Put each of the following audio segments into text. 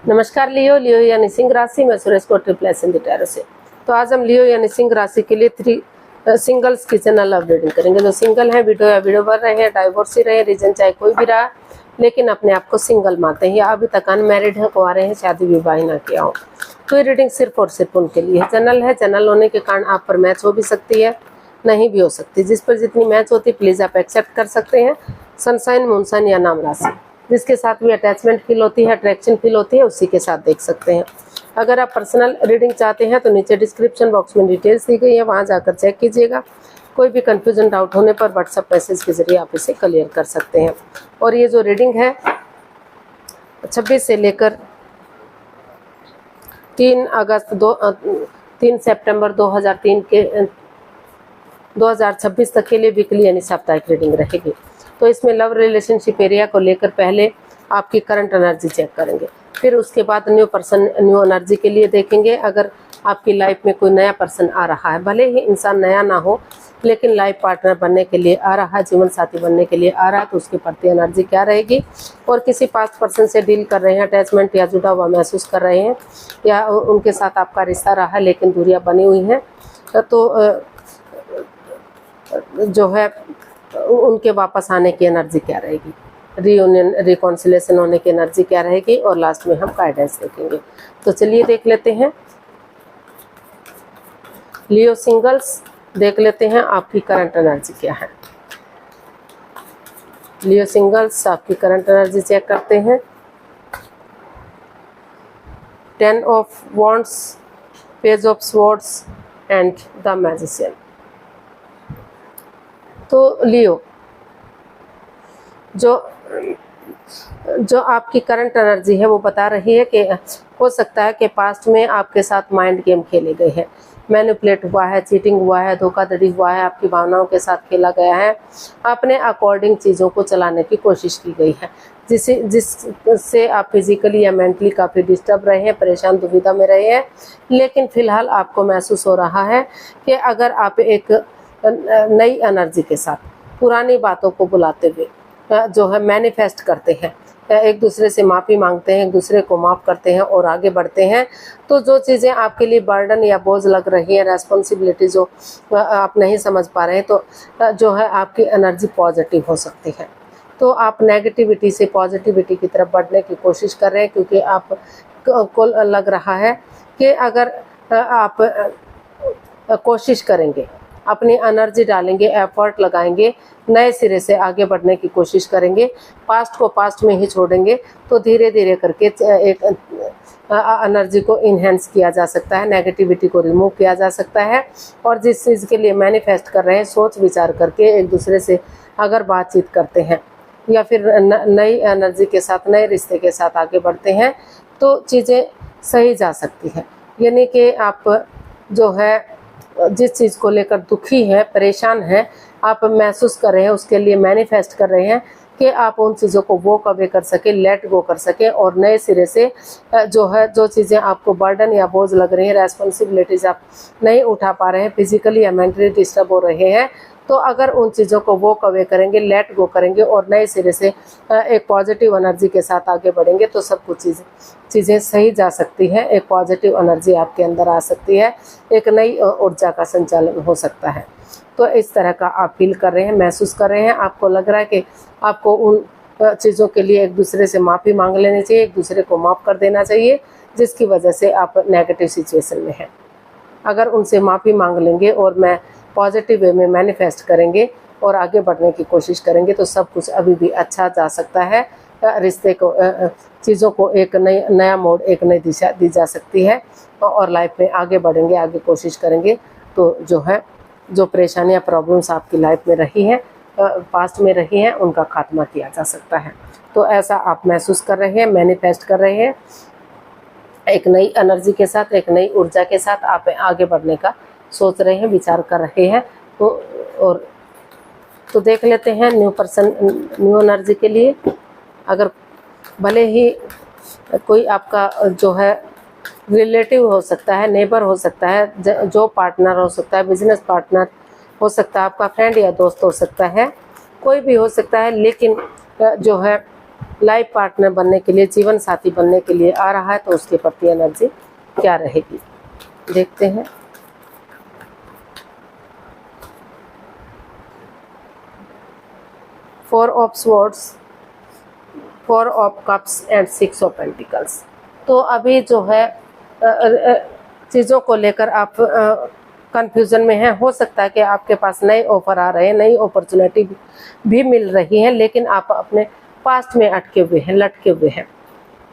नमस्कार लियो यानी सिंह राशि में सुरेश को ट्रिपल से। तो आज हम लियो यानी सिंह राशि के लिए 3 सिंगल्स की जनरल लव रीडिंग करेंगे। जो सिंगल है, विडो या विडो बन रहे हैं, डाइवोर्स ही रहे, रीजन चाहे कोई भी रहा, लेकिन अपने आप को सिंगल मानते हैं या अभी तक अनमैरिड है, कुंवारे हैं, शादी विवाह ना किया हो, तो ये रीडिंग सिर्फ और सिर्फ उनके लिए है। जनरल है, जनरल होने के कारण आप पर मैच हो भी सकती है, नहीं भी हो सकती। जिस पर जितनी मैच होती प्लीज आप एक्सेप्ट कर सकते हैं। सनसाइन, मूनसाइन या नाम राशि, जिसके साथ भी अटैचमेंट फील होती है, अट्रैक्शन फील होती है, उसी के साथ देख सकते हैं। अगर आप पर्सनल रीडिंग चाहते हैं तो नीचे डिस्क्रिप्शन बॉक्स में डिटेल्स दी गई है, वहां जाकर चेक कीजिएगा। कोई भी कंफ्यूजन, डाउट होने पर व्हाट्सएप मैसेज के जरिए आप इसे क्लियर कर सकते हैं। और ये जो रीडिंग है 26 से लेकर 3 सितंबर 2026 तक के लिए वीकली यानी साप्ताहिक रीडिंग रहेगी। तो इसमें लव रिलेशनशिप एरिया को लेकर पहले आपकी करंट एनर्जी चेक करेंगे, फिर उसके बाद न्यू पर्सन, न्यू एनर्जी के लिए देखेंगे। अगर आपकी लाइफ में कोई नया पर्सन आ रहा है, भले ही इंसान नया ना हो, लेकिन लाइफ पार्टनर बनने के लिए आ रहा है, जीवन साथी बनने के लिए आ रहा है, तो उसके प्रति एनर्जी क्या रहेगी। और किसी पास्ट पर्सन से डील कर रहे हैं, अटैचमेंट या जुड़ा हुआ महसूस कर रहे हैं, या उनके साथ आपका रिश्ता रहा है लेकिन दूरियां बनी हुई हैं, तो जो है उनके वापस आने की एनर्जी क्या रहेगी, रीयूनियन, रिकॉन्सिलेशन होने की एनर्जी क्या रहेगी, और लास्ट में हम गाइडेंस देखेंगे। तो चलिए देख लेते हैं। लियो सिंगल्स देख लेते हैं आपकी करंट एनर्जी क्या है। लियो सिंगल्स आपकी करंट एनर्जी चेक करते हैं। 10 of wands, page of swords and the magician. तो लियो, जो आपकी करंट एनर्जी है वो बता रही है कि हो सकता है कि पास्ट में आपके साथ माइंड गेम खेले गए हैं, मैनिपुलेट हुआ है, चीटिंग हुआ है, धोखाधड़ी हुआ है, आपकी भावनाओं के साथ खेला गया है, अपने अकॉर्डिंग चीज़ों को चलाने की कोशिश की गई है, जिससे आप फिजिकली या मेंटली काफ़ी डिस्टर्ब रहे हैं, परेशान दुविधा में रहे हैं। लेकिन फिलहाल आपको महसूस हो रहा है कि अगर आप एक नई एनर्जी के साथ पुरानी बातों को बुलाते हुए जो है मैनिफेस्ट करते हैं, एक दूसरे से माफ़ी मांगते हैं, एक दूसरे को माफ़ करते हैं और आगे बढ़ते हैं, तो जो चीज़ें आपके लिए बर्डन या बोझ लग रही है, रेस्पॉन्सिबिलिटी जो आप नहीं समझ पा रहे हैं, तो जो है आपकी एनर्जी पॉजिटिव हो सकती है। तो आप नेगेटिविटी से पॉजिटिविटी की तरफ बढ़ने की कोशिश कर रहे हैं, क्योंकि आपको लग रहा है कि अगर आप कोशिश करेंगे, अपनी एनर्जी डालेंगे, एफर्ट लगाएंगे, नए सिरे से आगे बढ़ने की कोशिश करेंगे, पास्ट को पास्ट में ही छोड़ेंगे, तो धीरे धीरे करके एक एनर्जी को इन्हेंस किया जा सकता है, नेगेटिविटी को रिमूव किया जा सकता है। और जिस चीज़ के लिए मैनिफेस्ट कर रहे हैं, सोच विचार करके एक दूसरे से अगर बातचीत करते हैं या फिर नई एनर्जी के साथ, नए रिश्ते के साथ आगे बढ़ते हैं, तो चीज़ें सही जा सकती हैं। यानी कि आप जो है जिस चीज़ को लेकर दुखी है, परेशान है, आप महसूस कर रहे हैं, उसके लिए मैनिफेस्ट कर रहे हैं कि आप उन चीज़ों को वॉक अवे कर सके, लेट गो कर सके, और नए सिरे से जो है, जो चीज़ें आपको बर्डन या बोझ लग रही हैं, रेस्पॉन्सिबिलिटीज आप नहीं उठा पा रहे हैं, फिजिकली या मेंटली डिस्टर्ब हो रहे हैं, तो अगर उन चीज़ों को वॉक अवे करेंगे, लेट गो करेंगे और नए सिरे से एक पॉजिटिव एनर्जी के साथ आगे बढ़ेंगे, तो सब कुछ चीज़ें सही जा सकती है। एक पॉजिटिव एनर्जी आपके अंदर आ सकती है, एक नई ऊर्जा का संचालन हो सकता है। तो इस तरह का आप फील कर रहे हैं, महसूस कर रहे हैं। आपको लग रहा है कि आपको उन चीज़ों के लिए एक दूसरे से माफ़ी मांग लेनी चाहिए, एक दूसरे को माफ़ कर देना चाहिए, जिसकी वजह से आप नेगेटिव सिचुएशन में हैं। अगर उनसे माफ़ी मांग लेंगे और मैं पॉजिटिव वे में मैनिफेस्ट करेंगे और आगे बढ़ने की कोशिश करेंगे, तो सब कुछ अभी भी अच्छा जा सकता है। रिश्ते को, चीज़ों को एक नया मोड़, एक नई दिशा दी जा सकती है, और लाइफ में आगे बढ़ेंगे, आगे कोशिश करेंगे, तो जो है, जो परेशानियां, प्रॉब्लम्स आपकी लाइफ में रही हैं, पास्ट में रही हैं, उनका खात्मा किया जा सकता है। तो ऐसा आप महसूस कर रहे हैं, मैनिफेस्ट कर रहे हैं, एक नई एनर्जी के साथ, एक नई ऊर्जा के साथ आप आगे बढ़ने का सोच रहे हैं, विचार कर रहे हैं। तो देख लेते हैं न्यू पर्सन, न्यू एनर्जी के लिए। अगर भले ही कोई आपका जो है रिलेटिव हो सकता है, नेबर हो सकता है, जॉब पार्टनर हो सकता है, बिजनेस पार्टनर हो सकता है, आपका फ्रेंड या दोस्त हो सकता है, कोई भी हो सकता है, लेकिन जो है लाइफ पार्टनर बनने के लिए, जीवन साथी बनने के लिए आ रहा है, तो उसके प्रति एनर्जी क्या रहेगी देखते हैं। Four of swords, four of cups and six of pentacles. तो अभी जो है चीज़ों को लेकर आप कंफ्यूजन में हैं। हो सकता है कि आपके पास नए ऑफर आ रहे हैं, नई अपॉर्चुनिटी भी मिल रही है, लेकिन आप अपने पास्ट में अटके हुए हैं, लटके हुए हैं।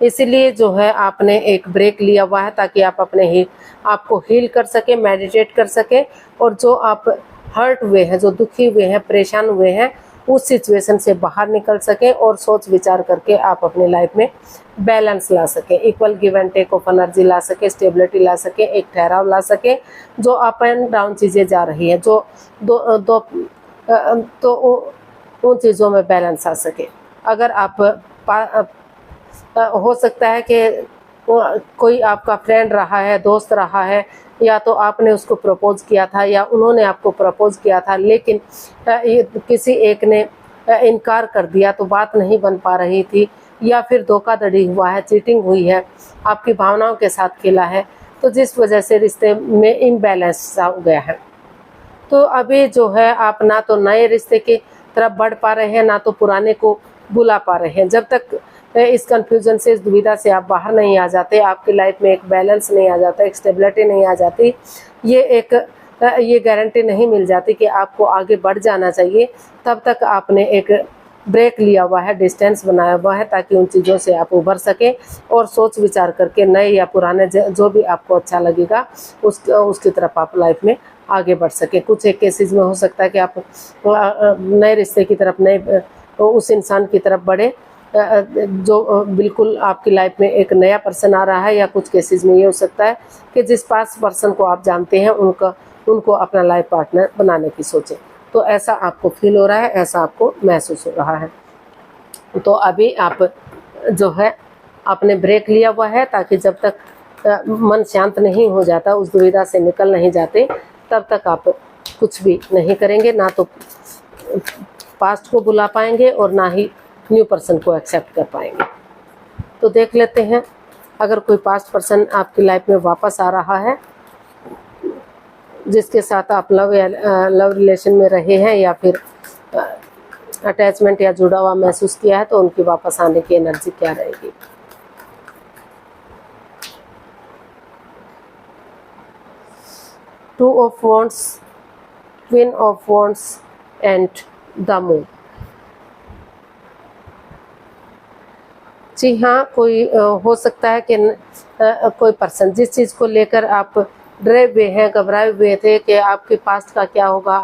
इसीलिए जो है आपने एक ब्रेक लिया हुआ है, ताकि आप आपको हील कर सके, मेडिटेट कर सके, और जो आप हर्ट हुए हैं, जो दुखी हुए हैं, परेशान हुए हैं, उस सिचुएशन से बाहर निकल सकें और सोच विचार करके आप अपनी लाइफ में बैलेंस ला सकें, equal give and take of energy ला सके, स्टेबिलिटी ला सके, एक ठहराव ला सके। जो अप एंड डाउन चीज़ें जा रही है, जो तो उन चीज़ों में बैलेंस आ सके। अगर आप हो सकता है कि कोई आपका फ्रेंड रहा है, दोस्त रहा है, या तो आपने उसको प्रपोज किया था या उन्होंने आपको प्रपोज किया था, लेकिन किसी एक ने इनकार कर दिया, तो बात नहीं बन पा रही थी, या फिर धोखाधड़ी हुआ है, चीटिंग हुई है, आपकी भावनाओं के साथ खेला है, तो जिस वजह से रिश्ते में इम्बैलेंस हो गया है। तो अभी जो है आप ना तो नए रिश्ते की तरफ बढ़ पा रहे हैं, ना तो पुराने को बुला पा रहे हैं। जब तक इस कंफ्यूजन से, इस दुविधा से आप बाहर नहीं आ जाते, आपकी लाइफ में एक बैलेंस नहीं आ जाता, एक स्टेबिलिटी नहीं आ जाती, ये गारंटी नहीं मिल जाती कि आपको आगे बढ़ जाना चाहिए, तब तक आपने एक ब्रेक लिया हुआ है, डिस्टेंस बनाया हुआ है, ताकि उन चीज़ों से आप उभर सकें और सोच विचार करके नए या पुराने जो भी आपको अच्छा लगेगा उसकी तरफ आप लाइफ में आगे बढ़ सकें। कुछ एक केसेस में हो सकता है कि आप नए रिश्ते की तरफ, नए उस इंसान की तरफ बढ़े जो बिल्कुल आपकी लाइफ में एक नया पर्सन आ रहा है, या कुछ केसेस में ये हो सकता है कि जिस पास पर्सन को आप जानते हैं उनको अपना लाइफ पार्टनर बनाने की सोचें। तो ऐसा आपको फील हो रहा है, ऐसा आपको महसूस हो रहा है। तो अभी आप जो है आपने ब्रेक लिया हुआ है, ताकि जब तक मन शांत नहीं हो जाता, उस दुविधा से निकल नहीं जाते, तब तक आप कुछ भी नहीं करेंगे, ना तो पास्ट को बुला पाएंगे और ना ही न्यू पर्सन को एक्सेप्ट कर पाएंगे। तो देख लेते हैं, अगर कोई पास्ट पर्सन आपकी लाइफ में वापस आ रहा है, जिसके साथ आप लव रिलेशन में रहे हैं, या फिर अटैचमेंट या जुड़ा हुआ महसूस किया है, तो उनकी वापस आने की एनर्जी क्या रहेगी। Two of wands, queen of wands and the moon. जी हाँ, कोई हो सकता है कि कोई पर्सन जिस चीज़ को लेकर आप डरे हुए हैं, घबराए हुए थे कि आपके पास्ट का क्या होगा,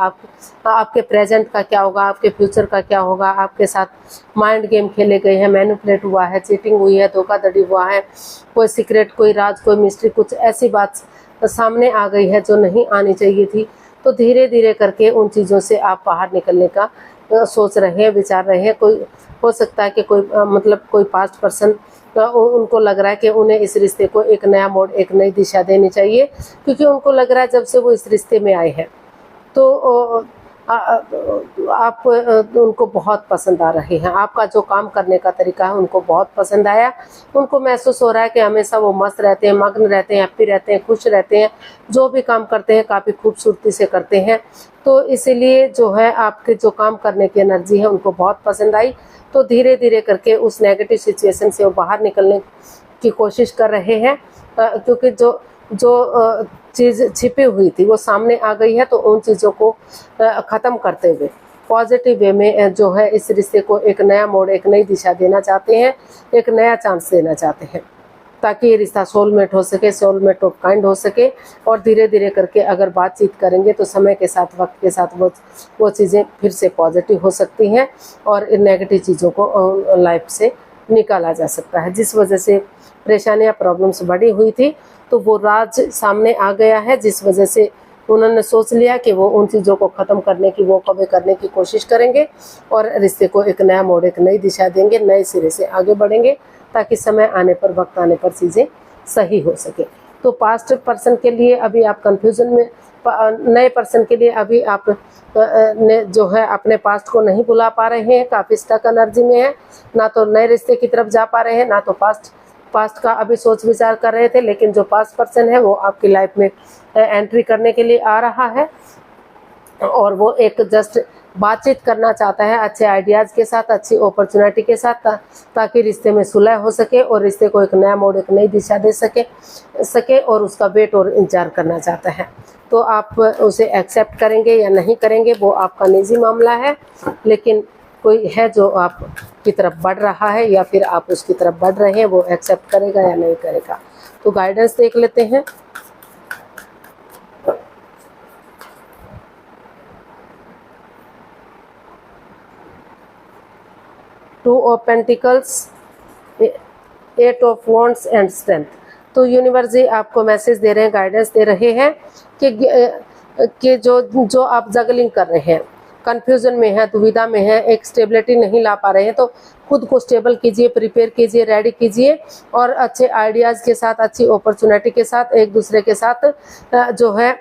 आपके प्रेजेंट का क्या होगा, आपके फ्यूचर का क्या होगा, आपके साथ माइंड गेम खेले गए हैं, मैनिपुलेट हुआ है, चीटिंग हुई है, धोखाधड़ी हुआ है, कोई सीक्रेट, कोई राज, कोई मिस्ट्री, कुछ ऐसी बात सामने आ गई है जो नहीं आनी चाहिए थी। तो धीरे धीरे करके उन चीज़ों से आप बाहर निकलने का सोच रहे हैं, विचार रहे हैं। कोई हो सकता है कि कोई पास्ट पर्सन उनको लग रहा है कि उन्हें इस रिश्ते को एक नया मोड़, एक नई दिशा देनी चाहिए, क्योंकि उनको लग रहा है जब से वो इस रिश्ते में आए हैं तो आप उनको बहुत पसंद आ रहे हैं। आपका जो काम करने का तरीका है उनको बहुत पसंद आया। उनको महसूस हो रहा है कि हमेशा वो मस्त रहते हैं, मग्न रहते हैं, हैप्पी रहते हैं, खुश रहते हैं, जो भी काम करते हैं काफ़ी खूबसूरती से करते हैं। तो इसीलिए जो है आपके जो काम करने की एनर्जी है उनको बहुत पसंद आई। तो धीरे धीरे करके उस नेगेटिव सिचुएशन से वो बाहर निकलने की कोशिश कर रहे हैं, क्योंकि जो चीज़ छिपी हुई थी वो सामने आ गई है। तो उन चीज़ों को ख़त्म करते हुए पॉजिटिव वे में जो है इस रिश्ते को एक नया मोड़, एक नई दिशा देना चाहते हैं, एक नया चांस देना चाहते हैं, ताकि ये रिश्ता सोलमेट हो सके, सोलमेट ऑफ काइंड हो सके। और धीरे धीरे करके अगर बातचीत करेंगे तो समय के साथ, वक्त के साथ वो चीज़ें फिर से पॉजिटिव हो सकती हैं और इन नेगेटिव चीज़ों को लाइफ से निकाला जा सकता है। जिस वजह से परेशानियाँ, प्रॉब्लम्स बढ़ी हुई थी, तो वो राज सामने आ गया है, जिस वजह से उन्होंने सोच लिया कि वो उन चीज़ों को ख़त्म करने की, वो कभी करने की कोशिश करेंगे और रिश्ते को एक नया मोड़, एक नई दिशा देंगे, नए सिरे से आगे बढ़ेंगे, ताकि समय आने पर, वक्त आने पर चीज़ें सही हो सके। तो पास्ट पर्सन के लिए अभी आप कंफ्यूजन में, नए पर्सन के लिए अभी आप ने जो है अपने पास्ट को नहीं भुला पा रहे हैं, काफ़ी स्टक एनर्जी में है, ना तो नए रिश्ते की तरफ जा पा रहे हैं, ना तो पास्ट का अभी सोच विचार कर रहे थे। लेकिन जो पास्ट पर्सन है वो आपकी लाइफ में एंट्री करने के लिए आ रहा है और वो एक जस्ट बातचीत करना चाहता है अच्छे आइडियाज़ के साथ, अच्छी अपॉर्चुनिटी के साथ, ताकि रिश्ते में सुलह हो सके और रिश्ते को एक नया मोड़, एक नई दिशा दे सके और उसका वेट और इंतजार करना चाहता है। तो आप उसे एक्सेप्ट करेंगे या नहीं करेंगे वो आपका निजी मामला है, लेकिन कोई है जो आप की तरफ बढ़ रहा है या फिर आप उसकी तरफ बढ़ रहे हैं, वो एक्सेप्ट करेगा या नहीं करेगा। तो गाइडेंस देख लेते हैं। Two of pentacles, 8 of wands and strength. तो यूनिवर्स जी आपको मैसेज दे रहे हैं, गाइडेंस दे रहे हैं कि जो आप जगलिंग कर रहे हैं, कंफ्यूजन में है, दुविधा में है, एक स्टेबिलिटी नहीं ला पा रहे हैं, तो खुद को स्टेबल कीजिए, प्रिपेयर कीजिए, रेडी कीजिए और अच्छे आइडियाज़ के साथ, अच्छी अपॉर्चुनिटी के साथ एक दूसरे के साथ जो है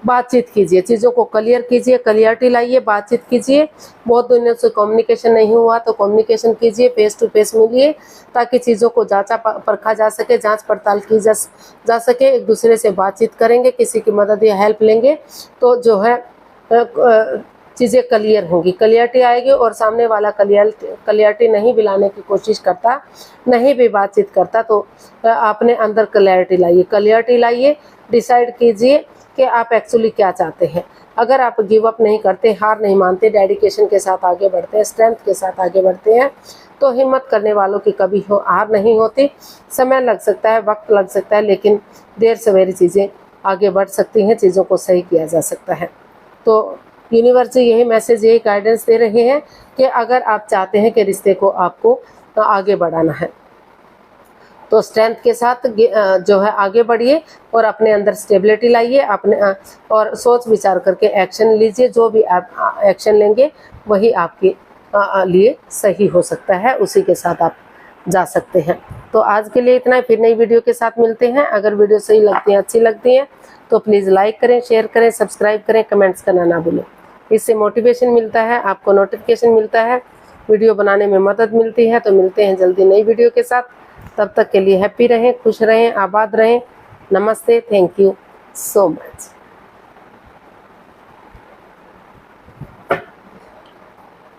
बातचीत कीजिए, चीज़ों को क्लियर कीजिए, क्लियरिटी लाइए, बातचीत कीजिए। बहुत दिनों से कम्युनिकेशन नहीं हुआ तो कम्युनिकेशन कीजिए, फेस टू फेस मिलिए, ताकि चीज़ों को जांचा परखा जा सके, जांच पड़ताल की जा सके। एक दूसरे से बातचीत करेंगे, किसी की मदद या हेल्प लेंगे तो जो है चीज़ें क्लियर होंगी, क्लियरिटी आएगी। और सामने वाला क्लियरिटी नहीं भी लाने की कोशिश करता, नहीं भी बातचीत करता, तो आपने अंदर क्लियरिटी लाइए, डिसाइड कीजिए कि आप एक्चुअली क्या चाहते हैं। अगर आप गिव अप नहीं करते, हार नहीं मानते, डेडिकेशन के साथ आगे बढ़ते हैं, स्ट्रेंथ के साथ आगे बढ़ते हैं, तो हिम्मत करने वालों की कभी हार नहीं होती। समय लग सकता है, वक्त लग सकता है, लेकिन देर सवेरे चीज़ें आगे बढ़ सकती हैं, चीज़ों को सही किया जा सकता है। तो यूनिवर्स से यही मैसेज, यही गाइडेंस दे रहे हैं कि अगर आप चाहते हैं कि रिश्ते को आपको आगे बढ़ाना है तो स्ट्रेंथ के साथ जो है आगे बढ़िए और अपने अंदर स्टेबिलिटी लाइए, अपने और सोच विचार करके एक्शन लीजिए। जो भी आप एक्शन लेंगे वही आपके लिए सही हो सकता है, उसी के साथ आप जा सकते हैं। तो आज के लिए इतना ही, फिर नई वीडियो के साथ मिलते हैं। अगर वीडियो सही लगती है, अच्छी लगती है तो प्लीज़ लाइक करें, शेयर करें, सब्सक्राइब करें, कमेंट्स करना ना भूलें। इससे मोटिवेशन मिलता है, आपको नोटिफिकेशन मिलता है, वीडियो बनाने में मदद मिलती है। तो मिलते हैं जल्दी नई वीडियो के साथ। तब तक के लिए हैप्पी रहें, खुश रहें, आबाद रहें। नमस्ते, थैंक यू सो मच।